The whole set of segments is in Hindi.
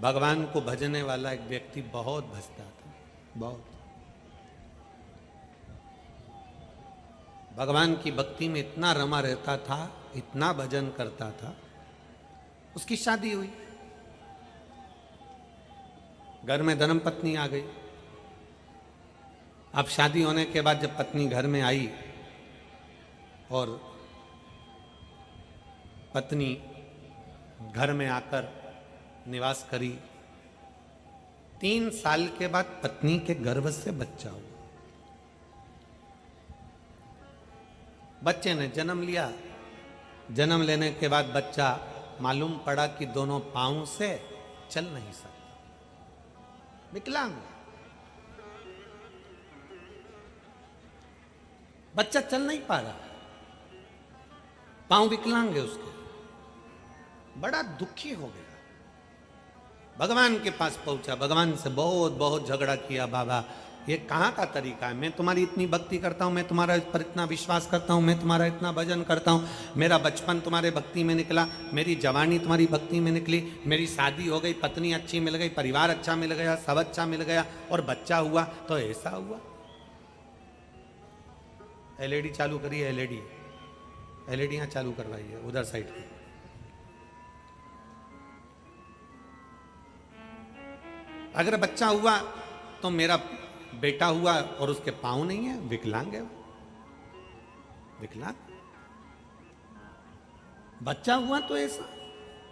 भगवान को भजने वाला एक व्यक्ति बहुत भजता था, बहुत। भगवान की भक्ति में इतना रमा रहता था, इतना भजन करता था। उसकी शादी हुई, घर में धर्मपत्नी आ गई। अब शादी होने के बाद जब पत्नी घर में आई और पत्नी घर में आकर निवास करी, 3 साल के बाद पत्नी के गर्भ से बच्चा हुआ। बच्चे ने जन्म लिया। जन्म लेने के बाद बच्चा मालूम पड़ा कि दोनों पांव से चल नहीं सकता, विकलांग। बच्चा चल नहीं पा रहा, पांव विकलांग है उसके। बड़ा दुखी हो गया, भगवान के पास पहुंचा, भगवान से बहुत बहुत झगड़ा किया। बाबा ये कहाँ का तरीका है? मैं तुम्हारी इतनी भक्ति करता हूँ, मैं तुम्हारा पर इतना विश्वास करता हूँ, मैं तुम्हारा इतना भजन करता हूँ, मेरा बचपन तुम्हारे भक्ति में निकला, मेरी जवानी तुम्हारी भक्ति में निकली, मेरी शादी हो गई, पत्नी अच्छी मिल गई, परिवार अच्छा मिल गया, सब अच्छा मिल गया, और बच्चा हुआ तो ऐसा हुआ। एलईडी चालू करिए, एलईडी चालू करवाइए उधर साइड पे। अगर बच्चा हुआ तो मेरा बेटा हुआ और उसके पांव नहीं है, विकलांग है, विकलांग। बच्चा हुआ तो ऐसा,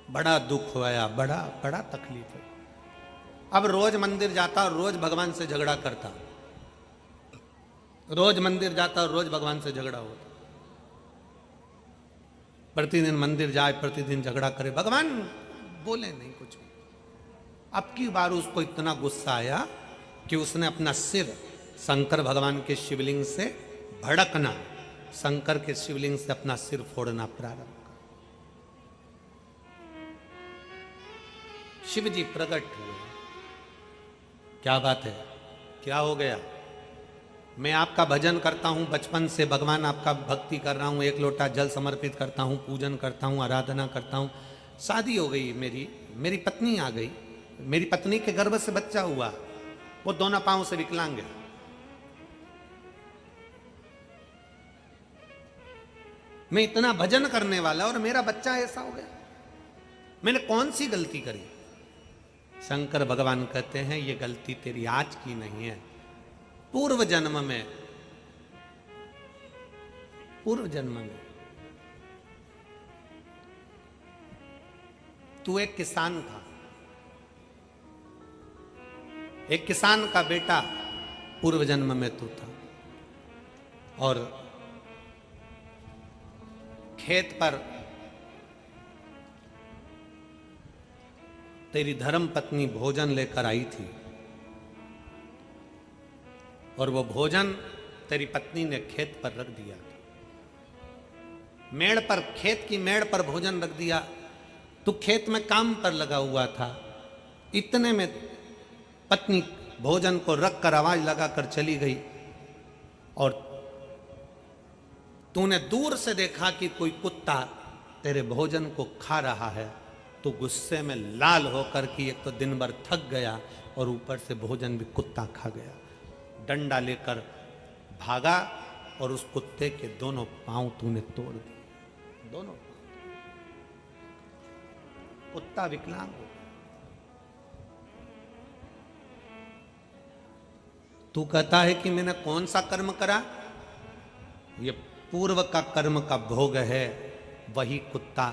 बड़ा दुख होया, बड़ा बड़ा तकलीफ है। अब रोज मंदिर जाता और रोज भगवान से झगड़ा करता, रोज मंदिर जाता और रोज भगवान से झगड़ा होता। प्रतिदिन मंदिर जाए, प्रतिदिन झगड़ा करे, भगवान बोले नहीं कुछ भी। अब की बार उसको इतना गुस्सा आया कि उसने अपना सिर शंकर भगवान के शिवलिंग से भड़कना, शंकर के शिवलिंग से अपना सिर फोड़ना प्रारंभ कर। शिव जी प्रकट हुए। क्या बात है, क्या हो गया? मैं आपका भजन करता हूं बचपन से, भगवान आपका भक्ति कर रहा हूं, 1 लोटा जल समर्पित करता हूं, पूजन करता हूं, आराधना करता हूं। शादी हो गई, मेरी पत्नी आ गई, मेरी पत्नी के गर्भ से बच्चा हुआ, वो दोनों पांव से विकलांग है। मैं इतना भजन करने वाला और मेरा बच्चा ऐसा हो गया, मैंने कौन सी गलती करी? शंकर भगवान कहते हैं ये गलती तेरी आज की नहीं है, पूर्व जन्म में तू एक किसान था, एक किसान का बेटा पूर्व जन्म में तू था, और खेत पर तेरी धर्म पत्नी भोजन लेकर आई थी, और वो भोजन तेरी पत्नी ने खेत पर रख दिया, मेड़ पर, खेत की मेड़ पर भोजन रख दिया। तू खेत में काम पर लगा हुआ था, इतने में पत्नी भोजन को रख कर आवाज लगाकर चली गई, और तूने दूर से देखा कि कोई कुत्ता तेरे भोजन को खा रहा है। तो गुस्से में लाल होकर कि एक तो दिन भर थक गया और ऊपर से भोजन भी कुत्ता खा गया, डंडा लेकर भागा और उस कुत्ते के दोनों पांव तूने तोड़ दिए, दोनों। कुत्ता विकलांग हो। तू कहता है कि मैंने कौन सा कर्म करा? ये पूर्व का कर्म का भोग है। वही कुत्ता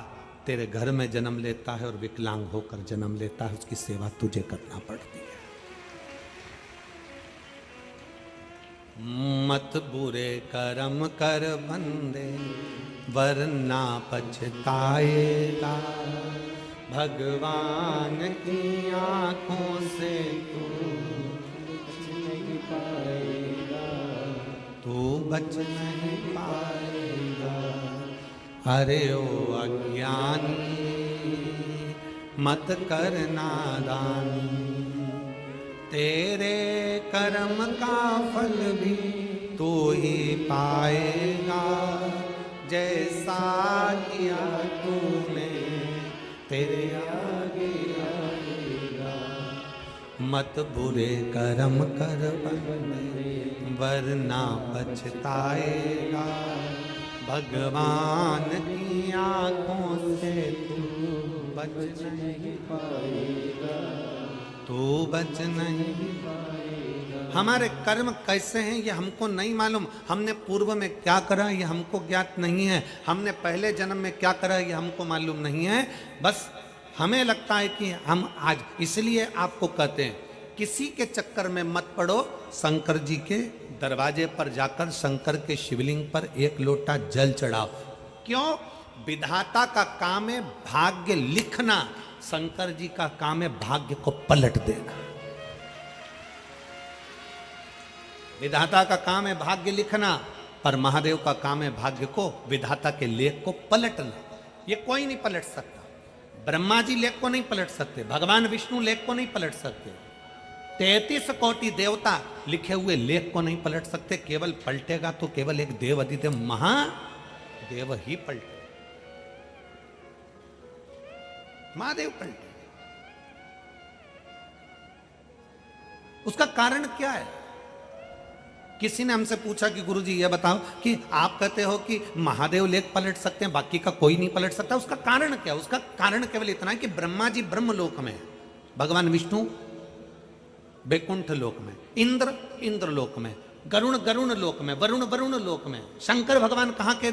तेरे घर में जन्म लेता है और विकलांग होकर जन्म लेता है, उसकी सेवा तुझे करना पड़ती है। मत बुरे कर्म कर बंदे वरना पछताएगा, भगवान की आंखों से तू बच नहीं पाएगा। अरे ओ अज्ञानी मत कर नादानी, तेरे कर्म का फल भी तू ही पाएगा। जैसा किया तूने तेरे आगे आएगा। मत बुरे कर्म कर वरना पछताएगा। भगवान की आंखों से तू बच नहीं पाएगा, तू बच नहीं। हमारे कर्म कैसे हैं ये हमको नहीं मालूम। हमने पूर्व में क्या करा ये हमको ज्ञात नहीं है। हमने पहले जन्म में क्या करा ये हमको मालूम नहीं है। बस हमें लगता है कि हम आज, इसलिए आपको कहते हैं किसी के चक्कर में मत पड़ो। शंकर जी के दरवाजे पर जाकर शंकर के शिवलिंग पर एक लोटा जल चढ़ाओ। क्यों? विधाता का काम है भाग्य लिखना, शंकर जी का काम है भाग्य को पलट देना। विधाता का काम है भाग्य लिखना, पर महादेव का काम है भाग्य को, विधाता के लेख को पलटना। ये कोई नहीं पलट सकता। ब्रह्मा जी लेख को नहीं पलट सकते, भगवान विष्णु लेख को नहीं पलट सकते, 33 कोटि देवता लिखे हुए लेख को नहीं पलट सकते। केवल पलटेगा तो केवल एक देव अधिदेव महादेव ही पलटे, महादेव पलटे। उसका कारण क्या है? किसी ने हमसे पूछा कि गुरुजी ये बताओ कि आप कहते हो कि महादेव लेख पलट सकते हैं, बाकी का कोई नहीं पलट सकता, उसका कारण क्या? उसका कारण केवल इतना है कि ब्रह्मा जी ब्रह्मलोक में, भगवान विष्णु वैकुंठ लोक में, इंद्र इंद्र लोक में, गरुण गरुण लोक में, वरुण वरुण लोक में, शंकर भगवान कहाँ के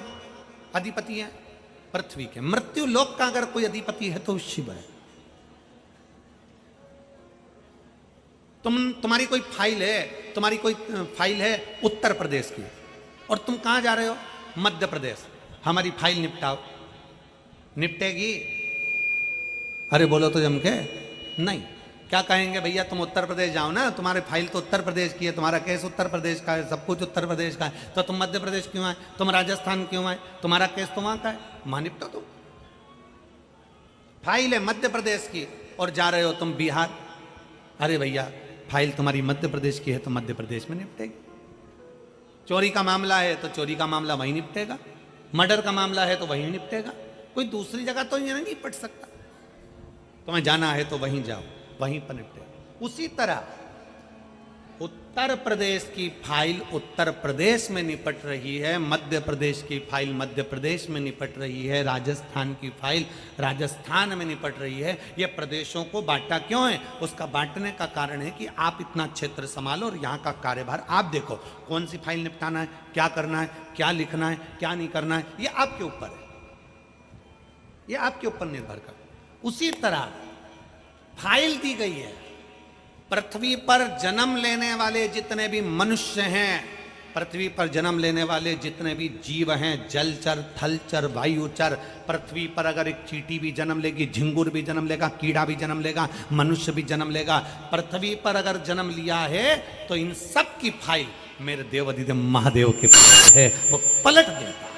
अधिपति हैं? पृथ्वी के। मृत्यु लोक का अगर कोई अधिपति है तो शिव है। तुम्हारी कोई फाइल है उत्तर प्रदेश की और तुम कहां जा रहे हो? मध्य प्रदेश। हमारी फाइल निपटाओ। निपटेगी? अरे बोलो तो जम के नहीं। क्या कहेंगे? भैया तुम उत्तर प्रदेश जाओ ना, तुम्हारी फाइल तो उत्तर प्रदेश की है, तुम्हारा केस उत्तर प्रदेश का है, सब कुछ उत्तर प्रदेश का है, तो तुम मध्य प्रदेश क्यों आए? तुम राजस्थान क्यों आए? तुम्हारा केस तो वहां का है, वहां निपटो तुम। फाइल है मध्य प्रदेश की और जा रहे हो तुम बिहार। अरे भैया फाइल तुम्हारी मध्य प्रदेश की है तो मध्य प्रदेश में निपटेगी। चोरी का मामला है तो चोरी का मामला वहीं निपटेगा, मर्डर का मामला है तो वहीं निपटेगा। कोई दूसरी जगह तो ये नहीं निपट सकता। तुम्हें जाना है तो वहीं जाओ, वहीं पर निपटेगा। उसी तरह उत्तर प्रदेश की फाइल उत्तर प्रदेश में निपट रही है, मध्य प्रदेश की फाइल मध्य प्रदेश में निपट रही है, राजस्थान की फाइल राजस्थान में निपट रही है। ये प्रदेशों को बांटा क्यों है? उसका बांटने का कारण है कि आप इतना क्षेत्र संभालो और यहाँ का कार्यभार आप देखो। कौन सी फाइल निपटाना है, क्या करना है, क्या लिखना है, क्या नहीं करना है, ये आपके ऊपर है, ये आपके ऊपर निर्भर कर। उसी तरह फाइल दी गई है। पृथ्वी पर जन्म लेने वाले जितने भी मनुष्य हैं, पृथ्वी पर जन्म लेने वाले जितने भी जीव हैं, जलचर, थलचर, वायुचर, पृथ्वी पर अगर एक चींटी भी जन्म लेगी, झिंगुर भी जन्म लेगा, कीड़ा भी जन्म लेगा, मनुष्य भी जन्म लेगा, पृथ्वी पर अगर जन्म लिया है तो इन सब की फाइल मेरे देव अधिदेव महादेव के पास है, वो पलट देगा,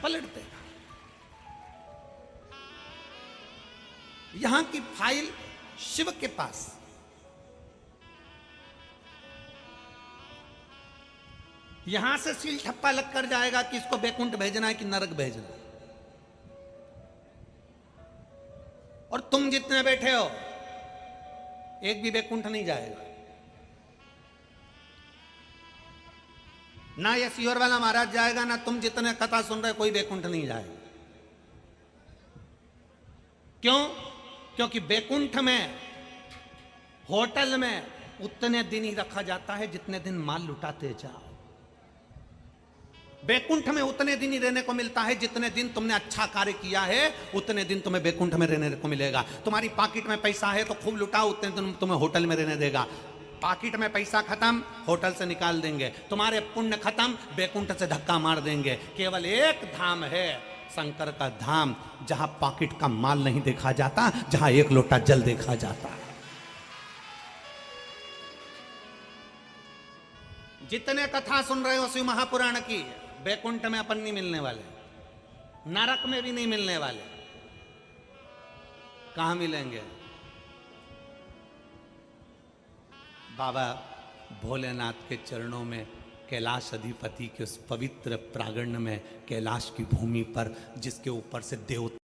पलट देगा। यहां की फाइल शिव के पास। यहां से सील ठप्पा लग कर जाएगा कि इसको बैकुंठ भेजना है कि नरक भेजना है। और तुम जितने बैठे हो एक भी बैकुंठ नहीं जाएगा। ना ये सीहोर वाला महाराज जाएगा, ना तुम जितने कथा सुन रहे कोई बैकुंठ नहीं जाएगा। क्यों? क्योंकि बैकुंठ में होटल में उतने दिन ही रखा जाता है जितने दिन माल लुटाते जाओ। बैकुंठ में उतने दिन ही रहने को मिलता है जितने दिन तुमने अच्छा कार्य किया है, उतने दिन तुम्हें बैकुंठ में रहने को मिलेगा। तुम्हारी पॉकेट में पैसा है तो खूब लुटाओ, उतने दिन तुम्हें होटल में रहने देगा। पॉकेट में पैसा खत्म, होटल से निकाल देंगे। तुम्हारे पुण्य खत्म, बैकुंठ से धक्का मार देंगे। केवल एक धाम है, शंकर का धाम, जहां पॉकेट का माल नहीं देखा जाता, जहां एक लोटा जल देखा जाता है। जितने कथा सुन रहे हो शिव महापुराण की, बैकुंठ में अपन नहीं मिलने वाले, नरक में भी नहीं मिलने वाले। कहां मिलेंगे? बाबा भोलेनाथ के चरणों में, कैलाश अधिपति के उस पवित्र प्रांगण में, कैलाश की भूमि पर, जिसके ऊपर से देवता